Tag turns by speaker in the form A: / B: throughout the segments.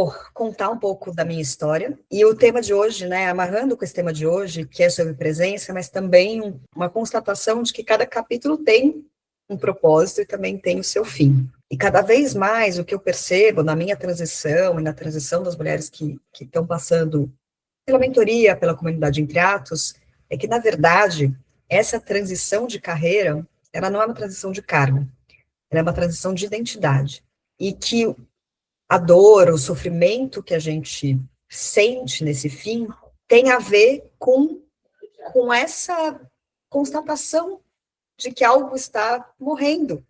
A: vou contar um pouco da minha história. E o tema de hoje, né, amarrando com esse tema de hoje, que é sobre presença, mas também uma constatação de que cada capítulo tem um propósito e também tem o seu fim. E cada vez mais o que eu percebo na minha transição e na transição das mulheres que estão passando pela mentoria, pela comunidade Entre Atos, é que, na verdade, essa transição de carreira, ela não é uma transição de cargo, ela é uma transição de identidade. E que a dor, o sofrimento que a gente sente nesse fim tem a ver com essa constatação de que algo está morrendo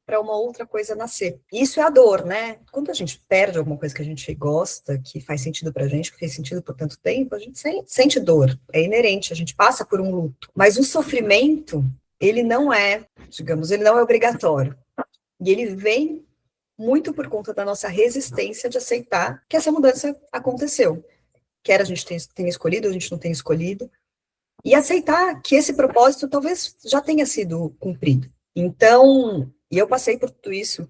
A: para uma outra coisa nascer. Isso é a dor, né? Quando a gente perde alguma coisa que a gente gosta, que faz sentido para a gente, que fez sentido por tanto tempo, a gente sente dor. É inerente, a gente passa por um luto. Mas o sofrimento, ele não é, digamos, ele não é obrigatório. E ele vem muito por conta da nossa resistência de aceitar que essa mudança aconteceu. Quer a gente tenha escolhido, a gente não tenha escolhido. E aceitar que esse propósito talvez já tenha sido cumprido. Então, e eu passei por tudo isso,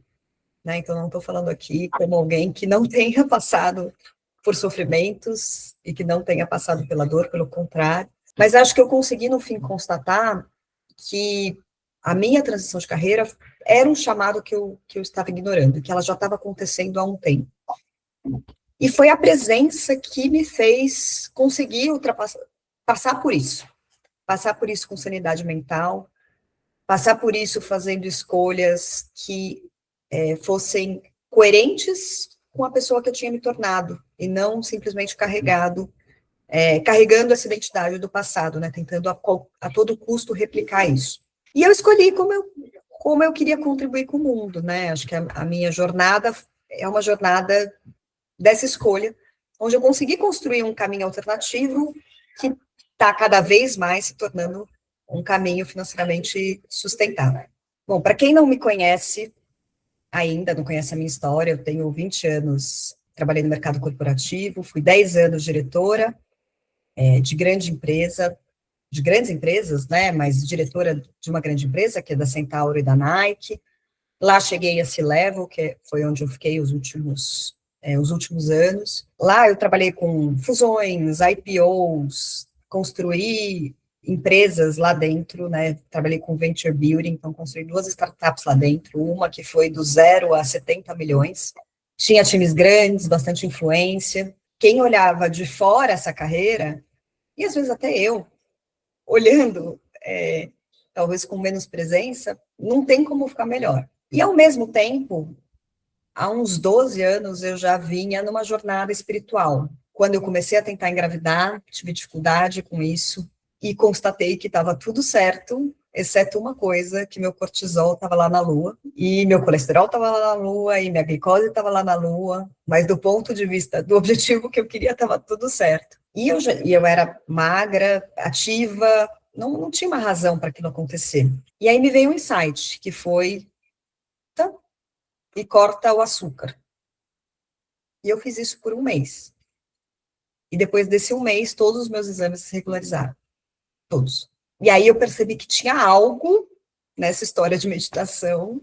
A: né? Então não estou falando aqui como alguém que não tenha passado por sofrimentos e que não tenha passado pela dor, pelo contrário. Mas acho que eu consegui, no fim, constatar que a minha transição de carreira era um chamado que eu estava ignorando, que ela já estava acontecendo há um tempo. E foi a presença que me fez conseguir passar por isso com sanidade mental, passar por isso fazendo escolhas que fossem coerentes com a pessoa que eu tinha me tornado, e não simplesmente carregando essa identidade do passado, né, tentando a todo custo replicar isso. E eu escolhi como eu queria contribuir com o mundo, né, acho que a minha jornada é uma jornada dessa escolha, onde eu consegui construir um caminho alternativo que está cada vez mais se tornando um caminho financeiramente sustentável. Bom, para quem não me conhece ainda, não conhece a minha história, eu tenho 20 anos, trabalhei no mercado corporativo, fui 10 anos diretora de grandes empresas, né, mas diretora de uma grande empresa, que é da Centauro e da Nike. Lá cheguei a C-Level, foi onde eu fiquei os últimos anos. Lá eu trabalhei com fusões, IPOs, construí empresas lá dentro, né? Trabalhei com venture building, então construí 2 startups lá dentro, uma que foi do 0 a 70 milhões. Tinha times grandes, bastante influência. Quem olhava de fora essa carreira, e às vezes até eu, olhando, talvez com menos presença, não tem como ficar melhor. E, ao mesmo tempo, há uns 12 anos eu já vinha numa jornada espiritual. Quando eu comecei a tentar engravidar, tive dificuldade com isso e constatei que estava tudo certo, exceto uma coisa, que meu cortisol estava lá na lua, e meu colesterol estava lá na lua, e minha glicose estava lá na lua, mas do ponto de vista do objetivo que eu queria, estava tudo certo. E eu era magra, ativa, não tinha uma razão para aquilo acontecer. E aí me veio um insight, que foi, e corta o açúcar. E eu fiz isso por um mês. E depois desse um mês, todos os meus exames se regularizaram. Todos. E aí eu percebi que tinha algo nessa história de meditação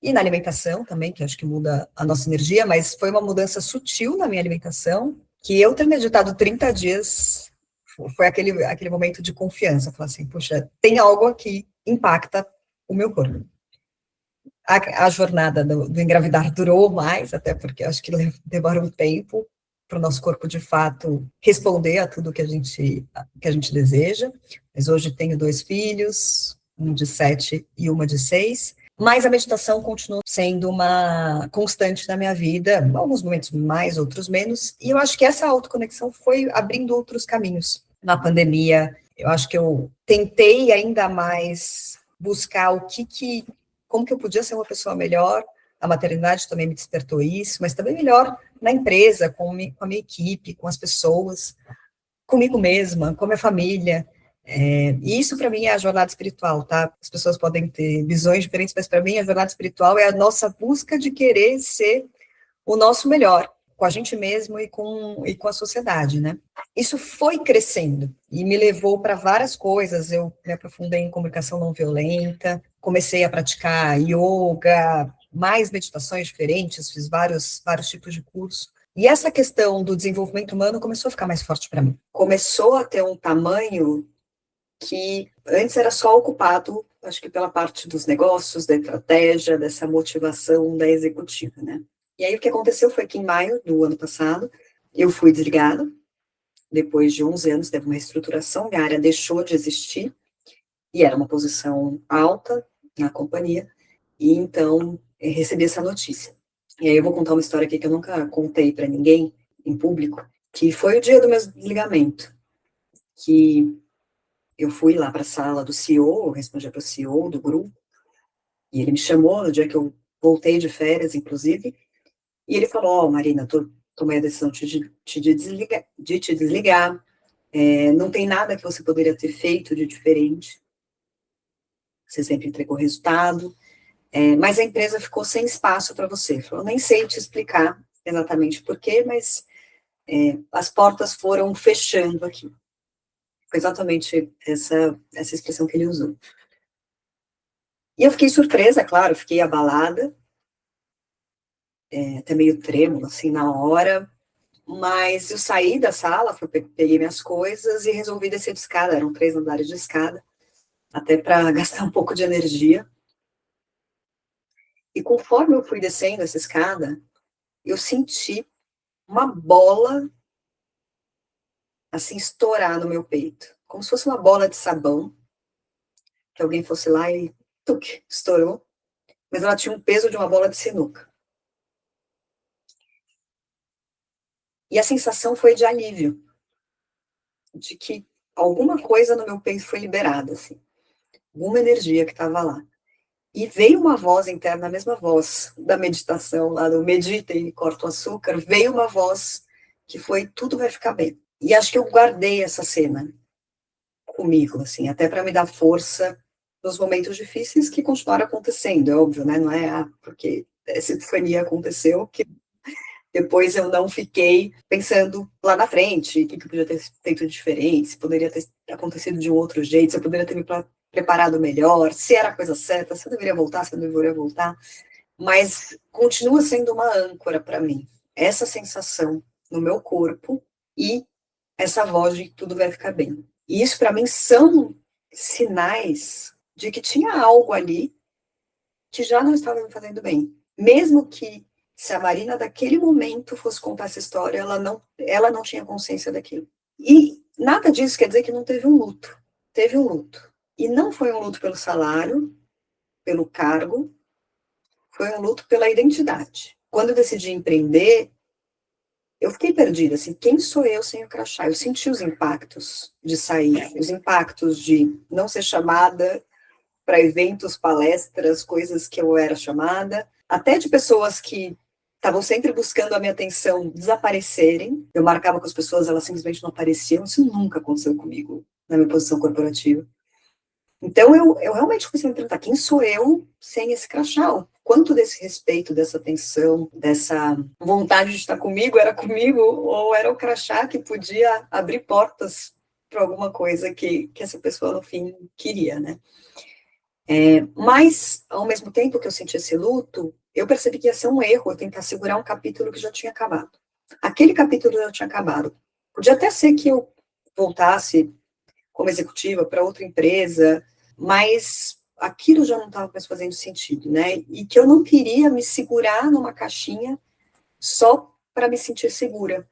A: e na alimentação também, que acho que muda a nossa energia, mas foi uma mudança sutil na minha alimentação, que eu ter meditado 30 dias foi aquele momento de confiança. Falar assim, puxa, tem algo aqui que impacta o meu corpo. A jornada do engravidar durou mais, até porque acho que demora um tempo para o nosso corpo, de fato, responder a tudo que a gente deseja. Mas hoje tenho 2 filhos, um de 7 e uma de 6. Mas a meditação continuou sendo uma constante na minha vida, alguns momentos mais, outros menos. E eu acho que essa autoconexão foi abrindo outros caminhos. Na pandemia, eu acho que eu tentei ainda mais buscar como que eu podia ser uma pessoa melhor. A maternidade também me despertou isso, mas também melhor na empresa, com a minha equipe, com as pessoas, comigo mesma, com a minha família. E isso, para mim, é a jornada espiritual, tá? As pessoas podem ter visões diferentes, mas para mim a jornada espiritual é a nossa busca de querer ser o nosso melhor, com a gente mesmo e com a sociedade, né? Isso foi crescendo e me levou para várias coisas. Eu me aprofundei em comunicação não violenta, comecei a praticar yoga, mais meditações diferentes, fiz vários tipos de curso. E essa questão do desenvolvimento humano começou a ficar mais forte para mim. Começou a ter um tamanho que antes era só ocupado, acho que pela parte dos negócios, da estratégia, dessa motivação da executiva, né? E aí o que aconteceu foi que em maio do ano passado, eu fui desligada, depois de 11 anos, teve uma reestruturação, minha área deixou de existir, e era uma posição alta na companhia, e então recebi essa notícia. E aí eu vou contar uma história aqui que eu nunca contei para ninguém, em público, que foi o dia do meu desligamento, que eu fui lá para a sala do CEO, eu respondia para o CEO do grupo, e ele me chamou no dia que eu voltei de férias, inclusive, e ele falou, Marina, tomei a decisão de te desligar, não tem nada que você poderia ter feito de diferente, você sempre entregou resultado, mas a empresa ficou sem espaço para você. Eu nem sei te explicar exatamente por quê, mas as portas foram fechando aqui. Foi exatamente essa expressão que ele usou. E eu fiquei surpresa, claro, fiquei abalada, até meio trêmula, assim, na hora, mas eu saí da sala, peguei minhas coisas e resolvi descer de escada, eram 3 andares de escada, até para gastar um pouco de energia. E conforme eu fui descendo essa escada, eu senti uma bola, assim, estourar no meu peito, como se fosse uma bola de sabão, que alguém fosse lá e, tuc, estourou, mas ela tinha um peso de uma bola de sinuca. E a sensação foi de alívio, de que alguma coisa no meu peito foi liberada, assim, alguma energia que estava lá. E veio uma voz interna, a mesma voz da meditação, lá do medita e corta o açúcar, veio uma voz que foi, tudo vai ficar bem. E acho que eu guardei essa cena comigo, assim, até para me dar força nos momentos difíceis que continuaram acontecendo, é óbvio, né, não é porque essa epifania aconteceu que depois eu não fiquei pensando lá na frente, o que eu podia ter feito diferente, se poderia ter acontecido de um outro jeito, se eu poderia ter me preparado melhor, se era a coisa certa, se eu deveria voltar, se eu não deveria voltar, mas continua sendo uma âncora para mim, essa sensação no meu corpo e essa voz de que tudo vai ficar bem. E isso para mim são sinais de que tinha algo ali que já não estava me fazendo bem, mesmo que se a Marina daquele momento fosse contar essa história, ela não tinha consciência daquilo. E nada disso quer dizer que não teve um luto. Teve um luto. E não foi um luto pelo salário, pelo cargo, foi um luto pela identidade. Quando eu decidi empreender, eu fiquei perdida, assim, quem sou eu sem o crachá? Eu senti os impactos de sair, os impactos de não ser chamada para eventos, palestras, coisas que eu era chamada, até de pessoas que estavam sempre buscando a minha atenção desaparecerem. Eu marcava com as pessoas, elas simplesmente não apareciam. Isso nunca aconteceu comigo na minha posição corporativa. Então, eu realmente comecei a me perguntar, quem sou eu sem esse crachá? Quanto desse respeito, dessa atenção, dessa vontade de estar comigo, era comigo, ou era o crachá que podia abrir portas para alguma coisa que essa pessoa, no fim, queria, né? Mas, ao mesmo tempo que eu senti esse luto, eu percebi que ia ser um erro eu tentar segurar um capítulo que já tinha acabado. Aquele capítulo já tinha acabado. Podia até ser que eu voltasse como executiva para outra empresa, mas aquilo já não estava mais fazendo sentido, né? E que eu não queria me segurar numa caixinha só para me sentir segura.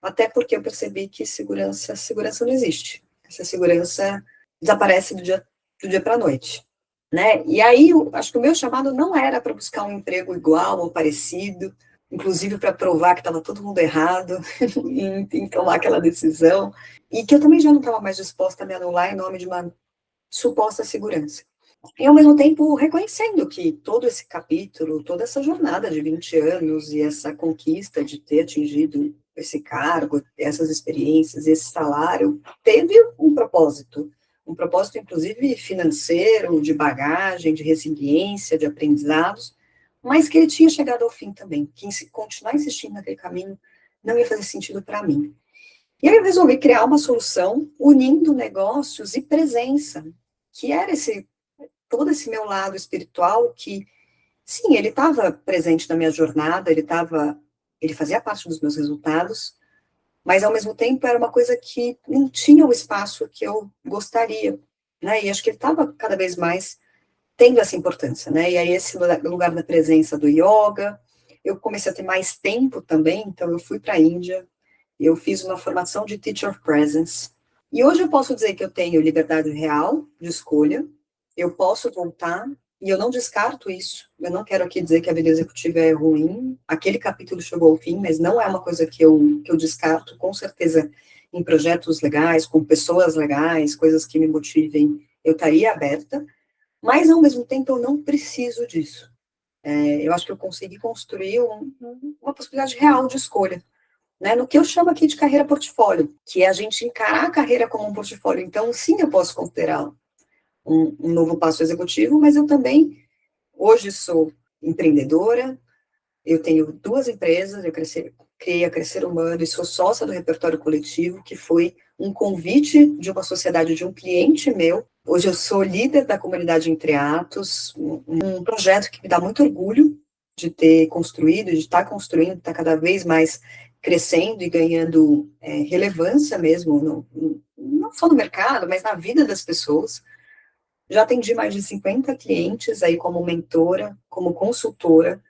A: Até porque eu percebi que segurança não existe. Essa segurança desaparece do dia para a noite. Né? E aí, acho que o meu chamado não era para buscar um emprego igual ou parecido, inclusive para provar que estava todo mundo errado em tomar aquela decisão, e que eu também já não estava mais disposta a me anular em nome de uma suposta segurança. E, ao mesmo tempo, reconhecendo que todo esse capítulo, toda essa jornada de 20 anos e essa conquista de ter atingido esse cargo, essas experiências, esse salário, teve um propósito, inclusive, financeiro, de bagagem, de resiliência, de aprendizados, mas que ele tinha chegado ao fim também, que continuar insistindo naquele caminho não ia fazer sentido para mim. E aí eu resolvi criar uma solução unindo negócios e presença, que era todo esse meu lado espiritual que, sim, ele estava presente na minha jornada, ele estava ele fazia parte dos meus resultados, mas ao mesmo tempo era uma coisa que não tinha o espaço que eu gostaria, né? E acho que ele estava cada vez mais tendo essa importância, né? E aí esse lugar da presença do yoga, eu comecei a ter mais tempo também, então eu fui para a Índia, eu fiz uma formação de Teacher of Presence, e hoje eu posso dizer que eu tenho liberdade real de escolha, eu posso voltar, e eu não descarto isso, eu não quero aqui dizer que a vida executiva é ruim, aquele capítulo chegou ao fim, mas não é uma coisa que eu descarto, com certeza, em projetos legais, com pessoas legais, coisas que me motivem, eu estaria aberta, mas ao mesmo tempo eu não preciso disso. Eu acho que eu consegui construir uma possibilidade real de escolha, né, no que eu chamo aqui de carreira portfólio, que é a gente encarar a carreira como um portfólio. Então, sim, eu posso considerar um novo passo executivo, mas eu também, hoje, sou empreendedora, eu tenho 2 empresas, eu criei a Crescer Humano e sou sócia do Repertório Coletivo, que foi um convite de uma sociedade, de um cliente meu. Hoje eu sou líder da comunidade Entre Atos, um projeto que me dá muito orgulho de ter construído, de estar construindo, está cada vez mais crescendo e ganhando relevância mesmo, não só no mercado, mas na vida das pessoas. Já atendi mais de 50 clientes aí como mentora, como consultora,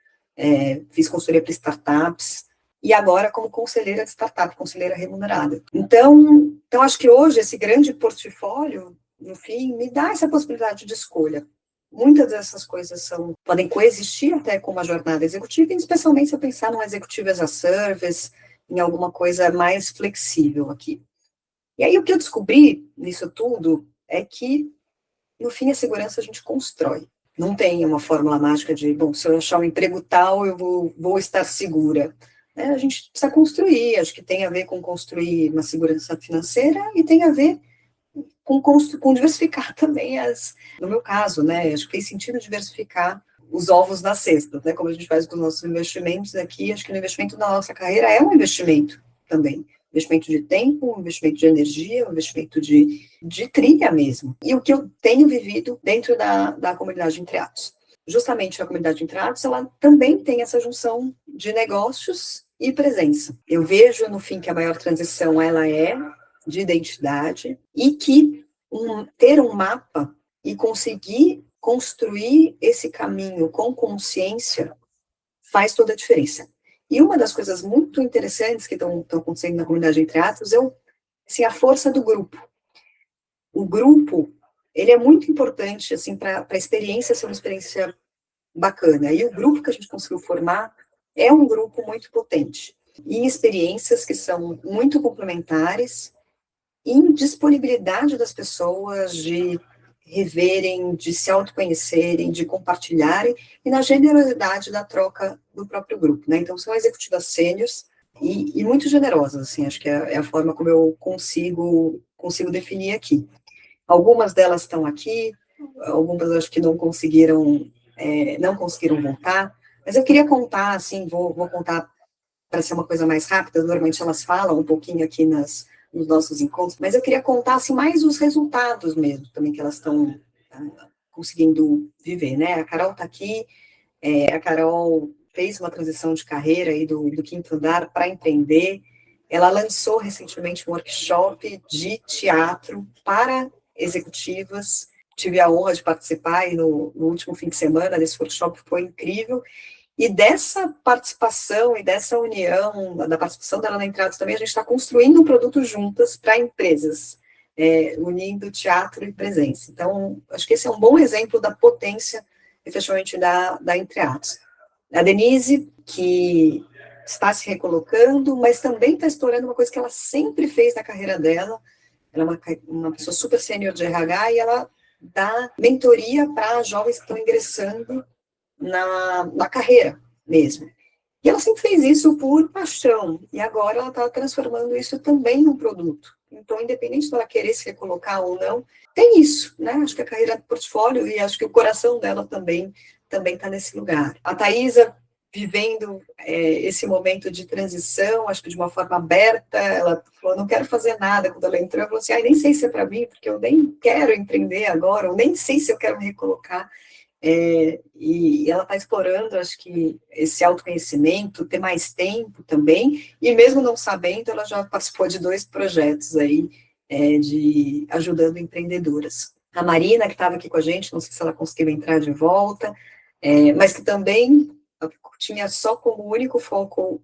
A: fiz consultoria para startups, e agora como conselheira de startup, conselheira remunerada. Então, acho que hoje esse grande portfólio, no fim, me dá essa possibilidade de escolha. Muitas dessas coisas podem coexistir até com uma jornada executiva, especialmente se eu pensar num executivo as a service, em alguma coisa mais flexível aqui. E aí o que eu descobri nisso tudo é que, no fim, a segurança a gente constrói. Não tem uma fórmula mágica de, bom, se eu achar um emprego tal, eu vou estar segura. A gente precisa construir, acho que tem a ver com construir uma segurança financeira e tem a ver com diversificar também no meu caso, né, acho que fez sentido diversificar os ovos na cesta, né, como a gente faz com os nossos investimentos aqui, acho que o investimento na nossa carreira é um investimento também, investimento de tempo, um investimento de energia, um investimento de trilha mesmo, e o que eu tenho vivido dentro da comunidade Entre Atos. Justamente a comunidade Entre Atos, ela também tem essa junção de negócios e presença. Eu vejo, no fim, que a maior transição, ela é de identidade, e que ter um mapa e conseguir construir esse caminho com consciência faz toda a diferença. E uma das coisas muito interessantes que estão acontecendo na comunidade Entre Atos é assim, a força do grupo. O grupo, ele é muito importante assim, para a experiência ser uma experiência bacana. E o grupo que a gente conseguiu formar é um grupo muito potente, em experiências que são muito complementares, em disponibilidade das pessoas de reverem, de se autoconhecerem, de compartilharem, e na generosidade da troca do próprio grupo, né? Então, são executivas sêniores e muito generosas, assim, acho que é a forma como eu consigo definir aqui. Algumas delas estão aqui, algumas acho que não conseguiram voltar, mas eu queria contar, assim, vou contar para ser uma coisa mais rápida, normalmente elas falam um pouquinho aqui nos nossos encontros, mas eu queria contar assim, mais os resultados mesmo, também que elas estão conseguindo viver, né? A Carol está aqui, a Carol fez uma transição de carreira aí do quinto andar para empreender, ela lançou recentemente um workshop de teatro para executivas, tive a honra de participar aí no último fim de semana desse workshop, foi incrível. E dessa participação e dessa união, da participação dela na Entre Atos também, a gente está construindo um produto juntas para empresas, unindo teatro e presença. Então, acho que esse é um bom exemplo da potência, efetivamente, da Entre Atos. A Denise, que está se recolocando, mas também está explorando uma coisa que ela sempre fez na carreira dela. Ela é uma pessoa super sênior de RH e ela dá mentoria para jovens que estão ingressando na carreira mesmo. E ela sempre fez isso por paixão, e agora ela está transformando isso também num produto. Então, independente dela querer se recolocar ou não, tem isso, né? Acho que a carreira do portfólio, e acho que o coração dela também está nesse lugar. A Thaisa, vivendo esse momento de transição, acho que de uma forma aberta, ela falou, não quero fazer nada. Quando ela entrou, ela falou assim, nem sei se é para mim, porque eu nem quero empreender agora, ou nem sei se eu quero me recolocar. e ela está explorando, acho que, esse autoconhecimento, ter mais tempo também, e mesmo não sabendo, ela já participou de 2 projetos aí, de ajudando empreendedoras. A Marina, que estava aqui com a gente, não sei se ela conseguiu entrar de volta, mas que também tinha só como único foco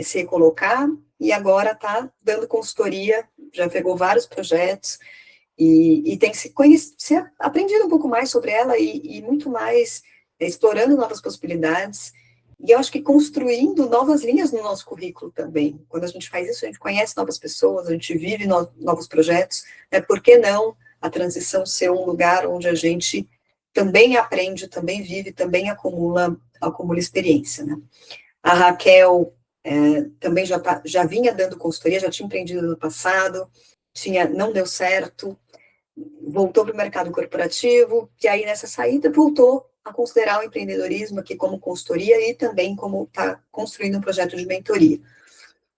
A: se recolocar, e agora está dando consultoria, já pegou vários projetos, e tem se aprendido um pouco mais sobre ela e muito mais explorando novas possibilidades, e eu acho que construindo novas linhas no nosso currículo também. Quando a gente faz isso, a gente conhece novas pessoas, a gente vive novos projetos, por que não a transição ser um lugar onde a gente também aprende, também vive, também acumula experiência, né? A Raquel também já vinha dando consultoria, já tinha empreendido no passado, não deu certo, voltou para o mercado corporativo, e aí nessa saída voltou a considerar o empreendedorismo aqui como consultoria e também como está construindo um projeto de mentoria.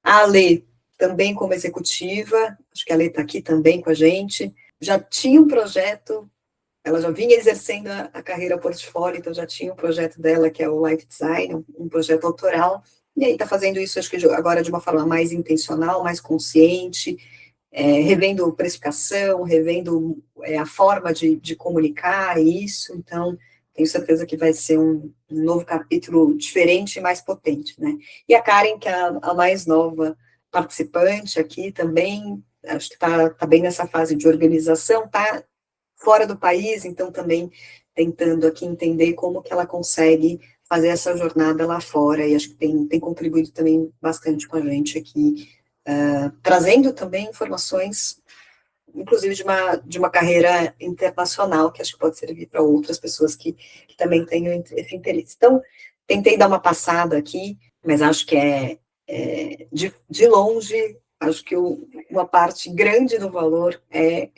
A: A Ale, também como executiva, acho que a Ale está aqui também com a gente, já tinha um projeto, ela já vinha exercendo a carreira portfólio, então já tinha um projeto dela, que é o Life Design, um projeto autoral, e aí está fazendo isso, acho que agora de uma forma mais intencional, mais consciente, revendo precificação, revendo a forma de comunicar isso, então tenho certeza que vai ser um novo capítulo diferente e mais potente, né? E a Karen, que é a mais nova participante aqui também, acho que está bem nessa fase de organização, está fora do país, então também tentando aqui entender como que ela consegue fazer essa jornada lá fora, e acho que tem contribuído também bastante com a gente aqui, trazendo também informações, inclusive de uma carreira internacional, que acho que pode servir para outras pessoas que também tenham esse interesse. Então, tentei dar uma passada aqui, mas acho que de longe, acho que uma parte grande do valor é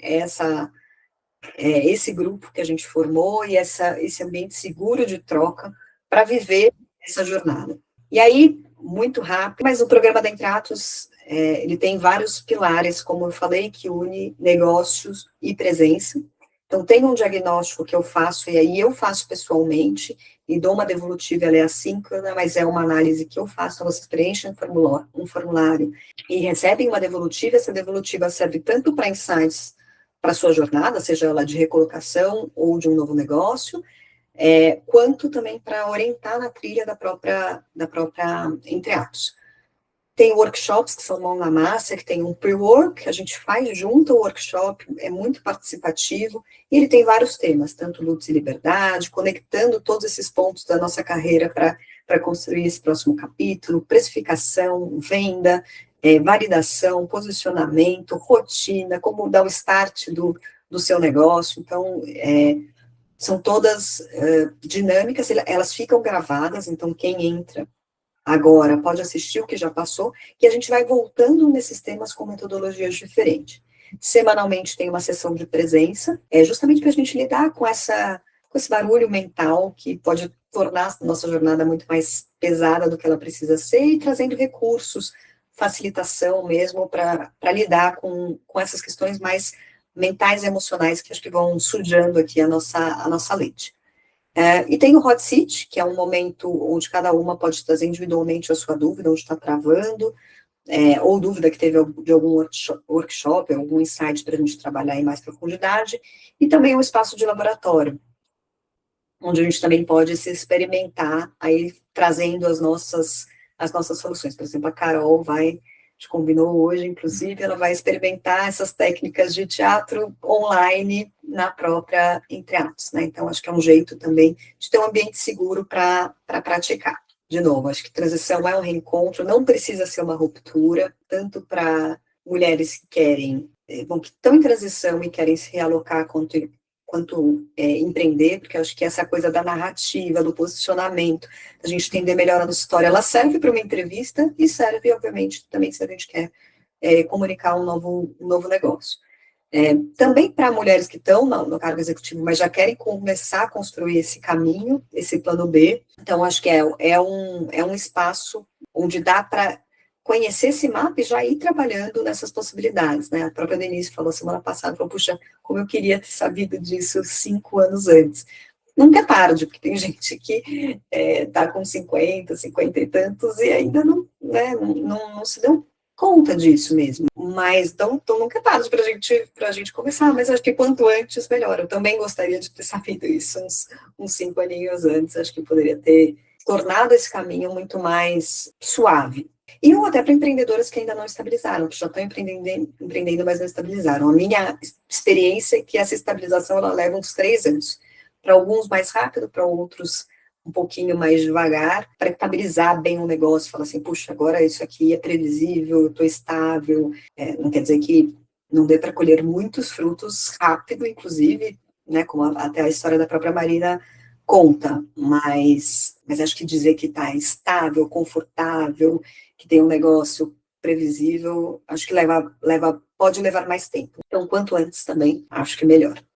A: esse grupo que a gente formou e esse ambiente seguro de troca para viver essa jornada. E aí, muito rápido, mas o programa da Entre Atos, ele tem vários pilares, como eu falei, que une negócios e presença. Então, tem um diagnóstico que eu faço, e aí eu faço pessoalmente, e dou uma devolutiva, ela é assíncrona, mas é uma análise que eu faço, então vocês preenchem um formulário e recebem uma devolutiva, essa devolutiva serve tanto para insights para a sua jornada, seja ela de recolocação ou de um novo negócio, quanto também para orientar na trilha da própria Entre Atos. Tem workshops que são mão na massa, que tem um pre-work, a gente faz junto ao workshop, é muito participativo, e ele tem vários temas, tanto lutas e liberdade, conectando todos esses pontos da nossa carreira para construir esse próximo capítulo, precificação, venda, validação, posicionamento, rotina, como dar o start do seu negócio. Então, são todas dinâmicas, elas ficam gravadas, então quem entra agora pode assistir o que já passou, que a gente vai voltando nesses temas com metodologias diferentes. Semanalmente tem uma sessão de presença, justamente para a gente lidar com esse barulho mental que pode tornar a nossa jornada muito mais pesada do que ela precisa ser, e trazendo recursos, facilitação mesmo para lidar com essas questões mais mentais e emocionais que acho que vão sujando aqui a nossa lente. E tem o hot seat, que é um momento onde cada uma pode trazer individualmente a sua dúvida, onde está travando, ou dúvida que teve de algum workshop, algum insight para a gente trabalhar em mais profundidade, e também um espaço de laboratório, onde a gente também pode se experimentar, aí trazendo as nossas soluções. Por exemplo, a Carol a gente combinou hoje, inclusive, ela vai experimentar essas técnicas de teatro online na própria Entre Atos, né? Então, acho que é um jeito também de ter um ambiente seguro para praticar. De novo, acho que transição é um reencontro, não precisa ser uma ruptura, tanto para mulheres que querem, que estão em transição e querem se realocar quanto empreender, porque acho que essa coisa da narrativa, do posicionamento, a gente entender melhor a nossa história, ela serve para uma entrevista e serve, obviamente, também se a gente quer comunicar um novo negócio. Também para mulheres que estão no cargo executivo, mas já querem começar a construir esse caminho, esse plano B, então acho que é um espaço onde dá para conhecer esse mapa e já ir trabalhando nessas possibilidades, né? A própria Denise falou semana passada, puxa, como eu queria ter sabido disso 5 anos antes. nunca é tarde, porque tem gente que está com 50, 50 e tantos e ainda não, né, não se deu conta disso mesmo. Mas então nunca é tarde para a gente começar, mas acho que quanto antes, melhor. Eu também gostaria de ter sabido isso uns 5 aninhos antes, acho que poderia ter tornado esse caminho muito mais suave. E ou até para empreendedoras que ainda não estabilizaram, que já estão empreendendo, mas não estabilizaram. A minha experiência é que essa estabilização ela leva uns 3 anos. Para alguns mais rápido, para outros um pouquinho mais devagar, para estabilizar bem o negócio, falar assim, puxa, agora isso aqui é previsível, eu estou estável, não quer dizer que não dê para colher muitos frutos rápido, inclusive, né, como até a história da própria Marina conta, mas acho que dizer que está estável, confortável, que tem um negócio previsível, acho que pode levar mais tempo. Então, quanto antes também, acho que melhor.